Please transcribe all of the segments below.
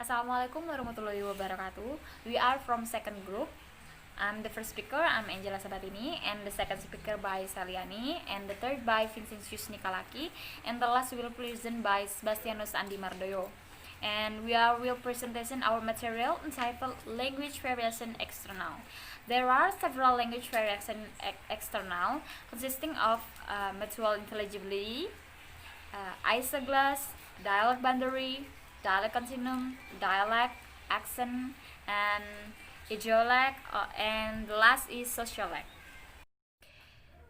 Assalamualaikum warahmatullahi wabarakatuh. We are from second group. I'm the first speaker, I'm Angela Sabatini, and the second speaker by Saliani, and the third by Vincentius Nikalaki, and the last will present by Sebastianus Andi Mardoyo. And will presentation our material entitled Language Variation External. There are several language variation external consisting of mutual intelligibility, isogloss, dialect boundary, dialect continuum, dialect, accent, and idiolect, and the last is sociolect.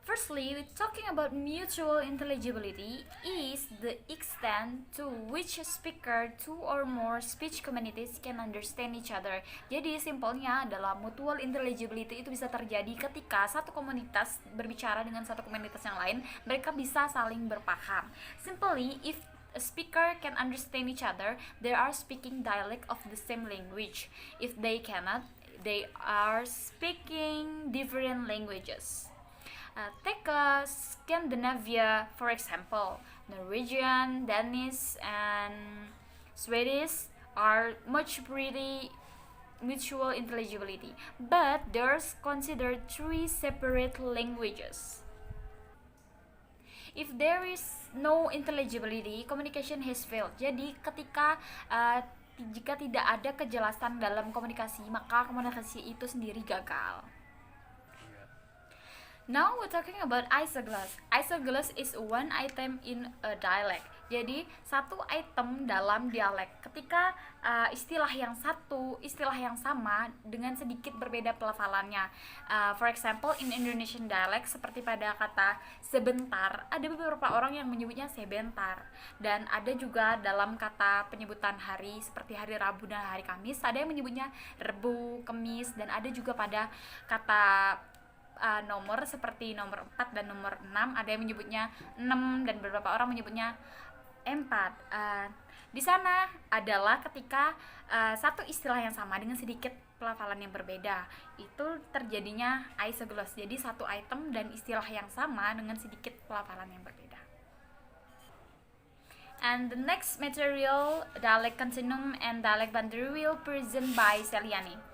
Firstly, talking about mutual intelligibility is the extent to which a speaker, two or more speech communities can understand each other. Jadi simpelnya adalah mutual intelligibility itu bisa terjadi ketika satu komunitas berbicara dengan satu komunitas yang lain, mereka bisa saling berpaham. Simply, if a speaker can understand each other, they are speaking dialect of the same language. If they cannot, they are speaking different languages. Take Scandinavia, for example. Norwegian, Danish, and Swedish are much pretty mutual intelligibility, but there's considered three separate languages. If there is no intelligibility, communication has failed. Jadi jika tidak ada kejelasan dalam komunikasi, maka komunikasi itu sendiri gagal. Now we're talking about isogloss. Isogloss is one item in a dialect. Jadi satu item dalam dialek. Ketika istilah yang sama dengan sedikit berbeda pelafalannya. For example, in Indonesian dialect seperti pada kata sebentar, ada beberapa orang yang menyebutnya sebentar. Dan ada juga dalam kata penyebutan hari seperti hari Rabu dan hari Kamis, ada yang menyebutnya Rebu, Kemis, dan ada juga pada kata nomor seperti nomor 4 dan nomor 6, ada yang menyebutnya 6 dan beberapa orang menyebutnya 4. Di sana adalah ketika satu istilah yang sama dengan sedikit pelafalan yang berbeda, itu terjadinya isogloss. Jadi satu item dan istilah yang sama dengan sedikit pelafalan yang berbeda. And the next material, dialect continuum and dialect boundary, will present by Seliani.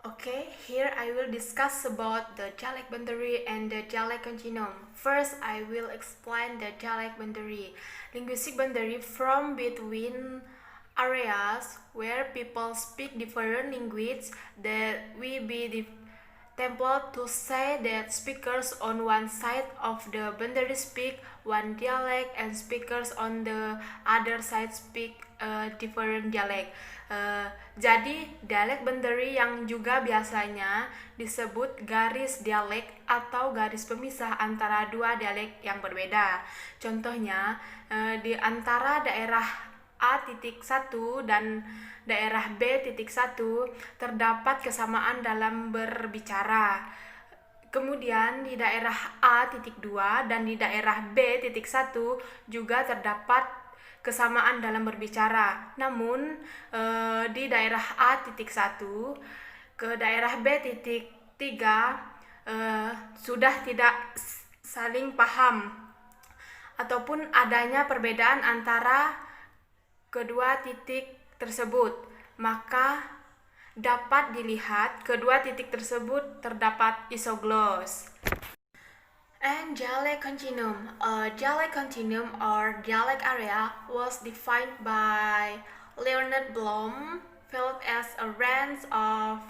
Okay, here I will discuss about the dialect boundary and the dialect continuum. First, I will explain the dialect boundary. Linguistic boundary from between areas where people speak different language that will be the template to say that speakers on one side of the boundary speak one dialect and speakers on the other side speak a different dialect. Jadi dialek boundary yang juga biasanya disebut garis dialek atau garis pemisah antara dua dialek yang berbeda. Contohnya di antara daerah A.1 dan daerah B.1 terdapat kesamaan dalam berbicara. Kemudian di daerah A.2 dan di daerah B.1 juga terdapat kesamaan dalam berbicara. Namun di daerah A.1 ke daerah B.3 sudah tidak saling paham ataupun adanya perbedaan antara kedua titik tersebut. Maka dapat dilihat kedua titik tersebut terdapat isogloss. And dialect continuum. A dialect continuum or dialect area was defined by Leonard Bloomfield as a range of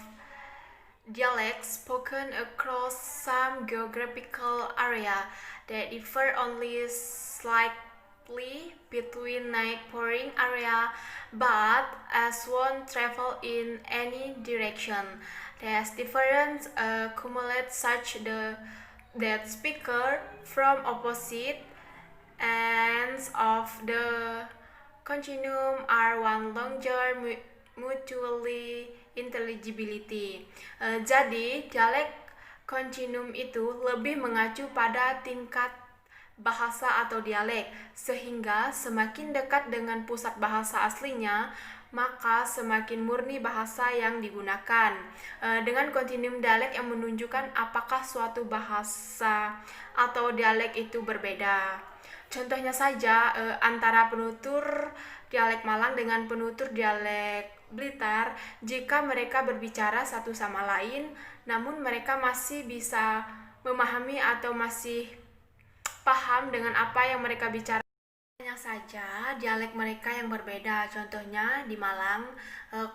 dialects spoken across some geographical area that differ only slightly between neighboring area, but as one travel in any direction. These differences accumulate such that speaker from opposite ends of the continuum are one longer mutually intelligibility. Jadi dialek continuum itu lebih mengacu pada tingkat bahasa atau dialek, sehingga semakin dekat dengan pusat bahasa aslinya, maka semakin murni bahasa yang digunakan. Dengan kontinuum dialek yang menunjukkan apakah suatu bahasa atau dialek itu berbeda. Contohnya saja antara penutur dialek Malang dengan penutur dialek Blitar jika mereka berbicara satu sama lain, namun mereka masih bisa memahami atau masih paham dengan apa yang mereka bicara. Hanya saja dialek mereka yang berbeda. Contohnya di Malang,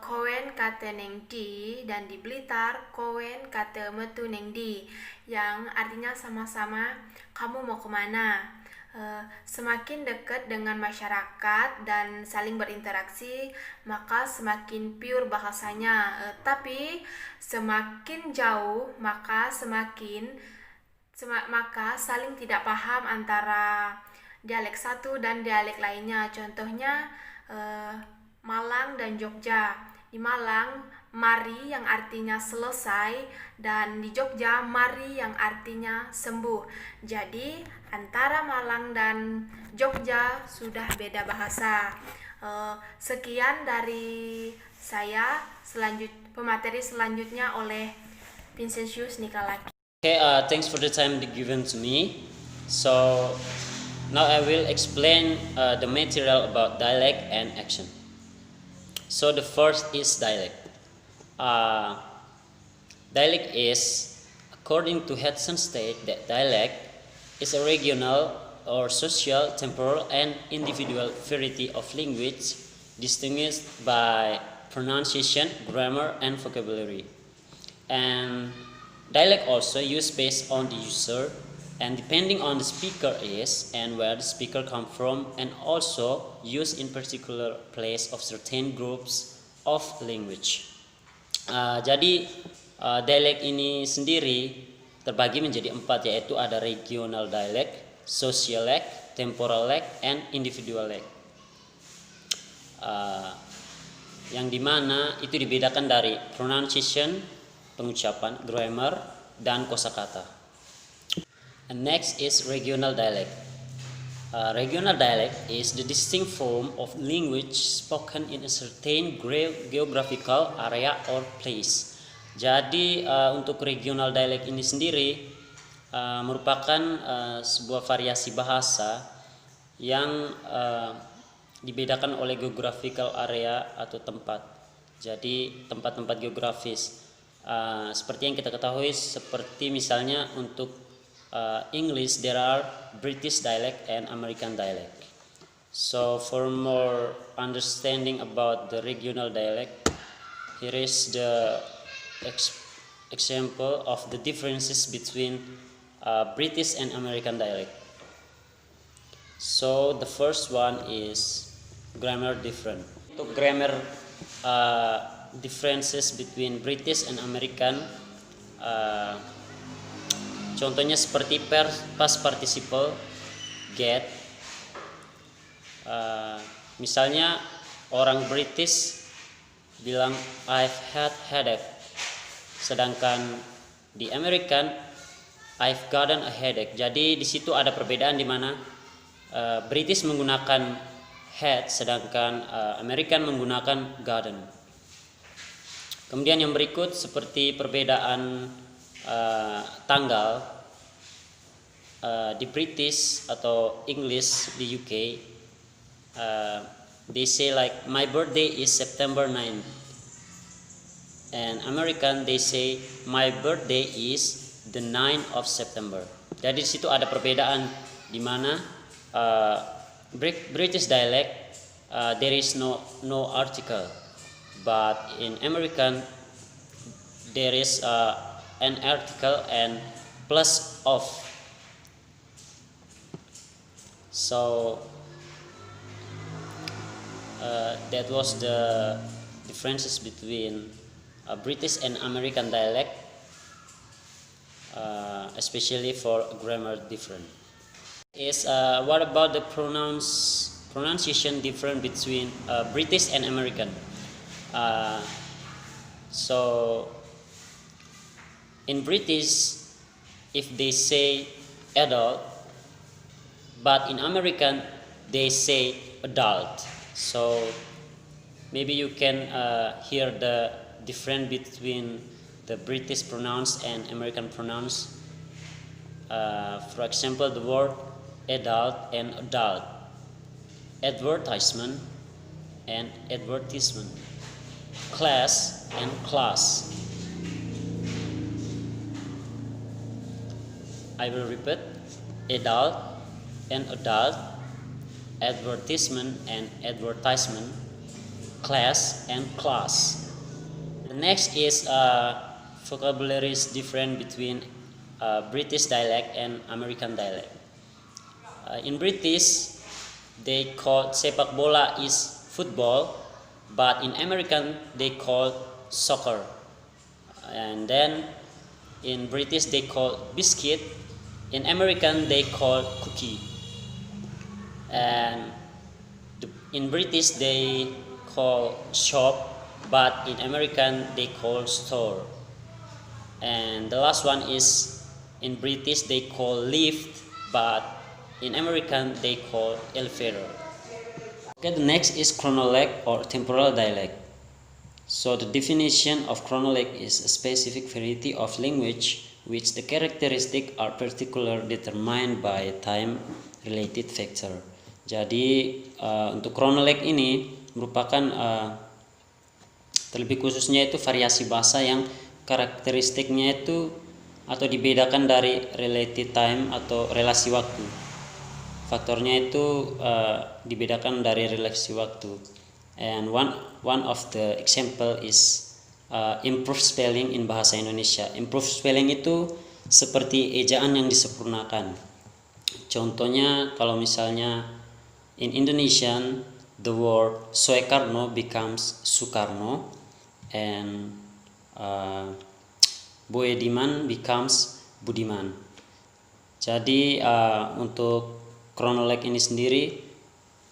kowen kate neng di, dan di Blitar, kowen kate metu neng di, yang artinya sama-sama kamu mau kemana. Semakin dekat dengan masyarakat dan saling berinteraksi, maka semakin pure bahasanya. Tapi semakin jauh, maka saling tidak paham antara dialek satu dan dialek lainnya. Contohnya Malang dan Jogja. Di Malang, mari yang artinya selesai, dan di Jogja, mari yang artinya sembuh. Jadi antara Malang dan Jogja sudah beda bahasa. Sekian dari saya. Pemateri selanjutnya oleh Vincentius Nikalaki. Okay, thanks for the time given to me. So now I will explain the material about dialect and action. So the first is dialect. Dialect is, according to Hudson, state that dialect is a regional or social, temporal, and individual variety of language distinguished by pronunciation, grammar, and vocabulary. And dialect also used based on the user and depending on the speaker is and where the speaker come from, and also used in particular place of certain groups of language. Jadi dialek ini sendiri terbagi menjadi 4, yaitu ada regional dialect, social dialect, temporal dialect, and individual dialect. Yang dimana itu dibedakan dari pronunciation, pengucapan, grammar, dan kosakata. And next is regional dialect. Regional dialect is the distinct form of language spoken in a certain geographical area or place. Jadi untuk regional dialect ini sendiri merupakan sebuah variasi bahasa yang dibedakan oleh geographical area atau tempat. Jadi tempat-tempat geografis. Seperti yang kita ketahui, seperti misalnya untuk English, there are British dialect and American dialect. So for more understanding about the regional dialect, here is the example of the differences between British and American dialect. So the first one is grammar different. Untuk grammar differences between British and American, contohnya seperti past participle get. Misalnya orang British bilang I've had headache, sedangkan di American I've gotten a headache. Jadi di situ ada perbedaan di mana British menggunakan had, sedangkan American menggunakan gotten. Kemudian yang berikut seperti perbedaan tanggal di British atau English di UK, they say like my birthday is September 9th, and American they say my birthday is the 9th of September. Jadi di situ ada perbedaan di mana British dialect there is no article, but in American there is an article and plus of. So that was the differences between British and American dialect, especially for grammar different. What about the pronunciation different between British and American? So in British, if they say adult, but in American they say adult. So maybe you can hear the difference between the British pronounce and American pronounce. For example, the word adult and adult. Advertisement and advertisement, class and class. I will repeat: adult and adult, advertisement and advertisement, class and class. The next is vocabulary is different between British dialect and American dialect. In British, they call sepak bola is football, but in American they call soccer. And then in British they call biscuit, in American they call cookie. And in British they call shop, but in American they call store. And the last one is in British they call lift, but in American they call elevator. Okay, the next is chronoleg or temporal dialect. So the definition of chronoleg is a specific variety of language which the characteristics are particularly determined by time related factor. Jadi untuk chronoleg ini merupakan terlebih khususnya itu variasi bahasa yang karakteristiknya itu atau dibedakan dari related time atau relasi waktu. Faktornya itu dibedakan dari relasi waktu. And one of the example is improved spelling in bahasa Indonesia. Improved spelling itu seperti ejaan yang disempurnakan. Contohnya kalau misalnya in Indonesian the word Soekarno becomes Sukarno and Boediman becomes Budiman. Jadi untuk chronoleg ini sendiri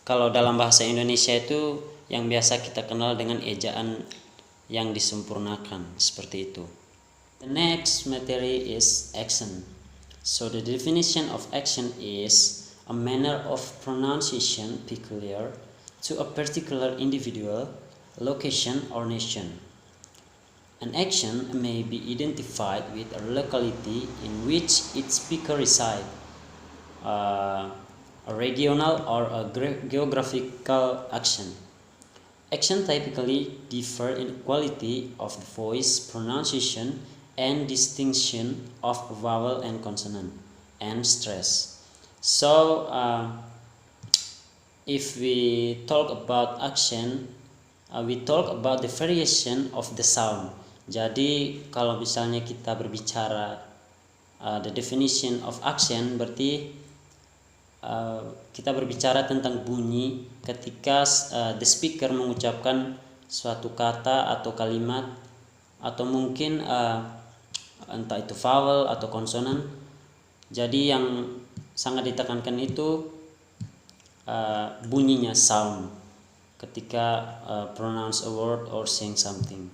kalau dalam bahasa Indonesia itu yang biasa kita kenal dengan ejaan yang disempurnakan seperti itu. The next materi is action. So the definition of action is a manner of pronunciation peculiar to a particular individual, location or nation. An action may be identified with a locality in which its speaker reside, a regional or a geographical action. Action typically differ in quality of the voice, pronunciation, and distinction of vowel and consonant, and stress. So, if we talk about action, we talk about the variation of the sound. Jadi, kalau misalnya kita berbicara the definition of action, berarti kita berbicara tentang bunyi ketika the speaker mengucapkan suatu kata atau kalimat atau mungkin entah itu vowel atau konsonan. Jadi yang sangat ditekankan itu bunyinya, sound, ketika pronounce a word or saying something.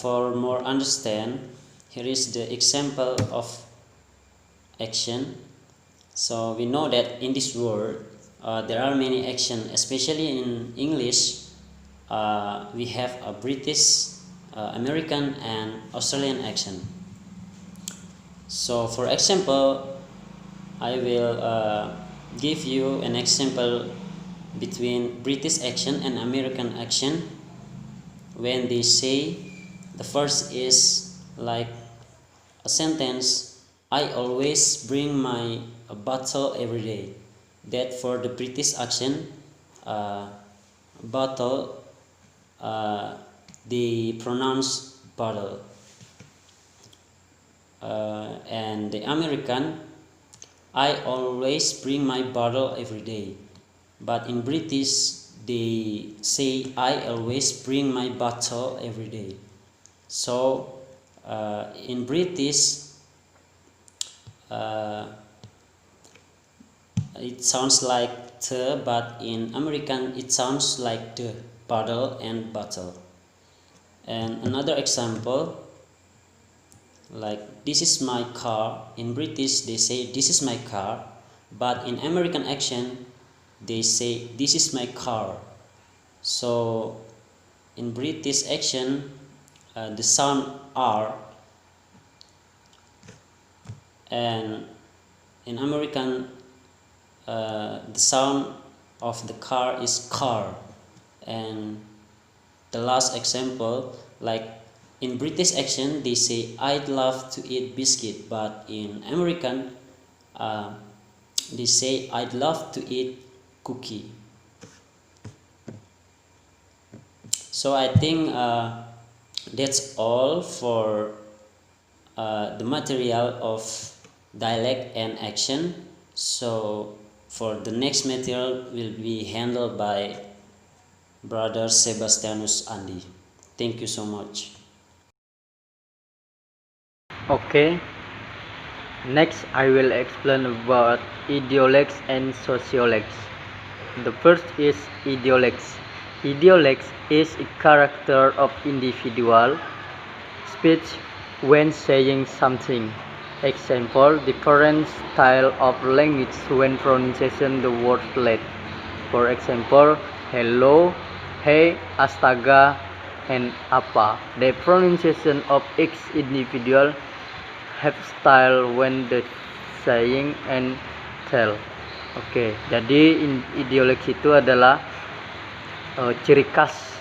For more understand, here is the example of action. So we know that in this world there are many action, especially in English. We have a British, American, and Australian action. So for example, I will give you an example between British action and American action. When they say, the first is like a sentence, I always bring my bottle every day. That for the British action, bottle, they pronounce bottle. And the American, I always bring my bottle every day. But in British, they say I always bring my bottle every day. So in British, it sounds like the, but in American it sounds like the, bottle and bottle. And another example, like this is my car. In British they say this is my car, but in American accent they say this is my car. So in British accent the sound R, and in American the sound of the car is car. And the last example, like in British accent, they say I'd love to eat biscuit, but in American, they say I'd love to eat cookie. So I think that's all for the material of dialect and action. So for the next material will be handled by Brother Sebastianus Andi. Thank you so much. Okay, next I will explain about idiolects and sociolects. The first is idiolects. Idiolects is a character of individual speech when saying something. Example, different style of language when pronunciation the word let. For example, hello, hey, astaga, and apa. The pronunciation of each individual have style when the saying and tell. Oke, jadi ideoleks itu adalah ciri khas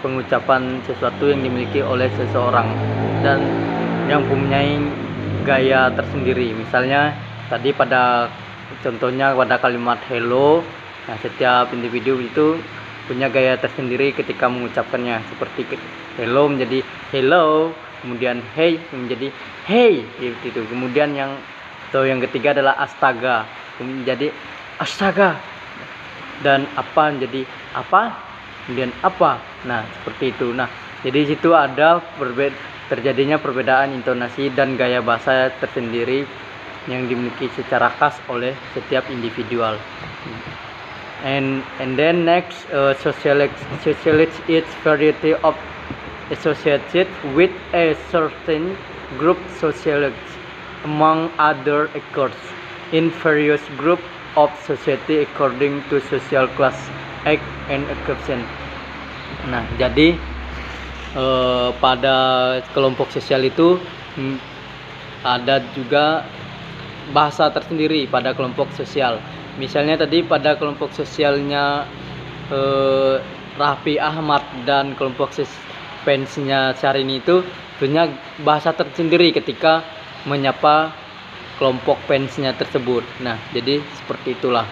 pengucapan sesuatu yang dimiliki oleh seseorang dan yang mempunyai gaya tersendiri. Misalnya tadi pada contohnya pada kalimat hello, nah setiap individu itu punya gaya tersendiri ketika mengucapkannya. Seperti hello menjadi hello, kemudian hey menjadi hey gitu. Kemudian yang ketiga adalah astaga menjadi astaga, dan apa menjadi apa, kemudian apa. Nah seperti itu. Nah jadi situ ada terjadinya perbedaan intonasi dan gaya bahasa tersendiri yang dimiliki secara khas oleh setiap individual. And then next, sociolects is variety of associated with a certain group. Sociolects among other occurs in various group of society according to social class, age, and occupation. Nah, jadi pada kelompok sosial itu ada juga bahasa tersendiri pada kelompok sosial. Misalnya tadi pada kelompok sosialnya Raffi Ahmad dan kelompok fansnya Syahrini itu punya bahasa tersendiri ketika menyapa kelompok fansnya tersebut. Nah, jadi seperti itulah.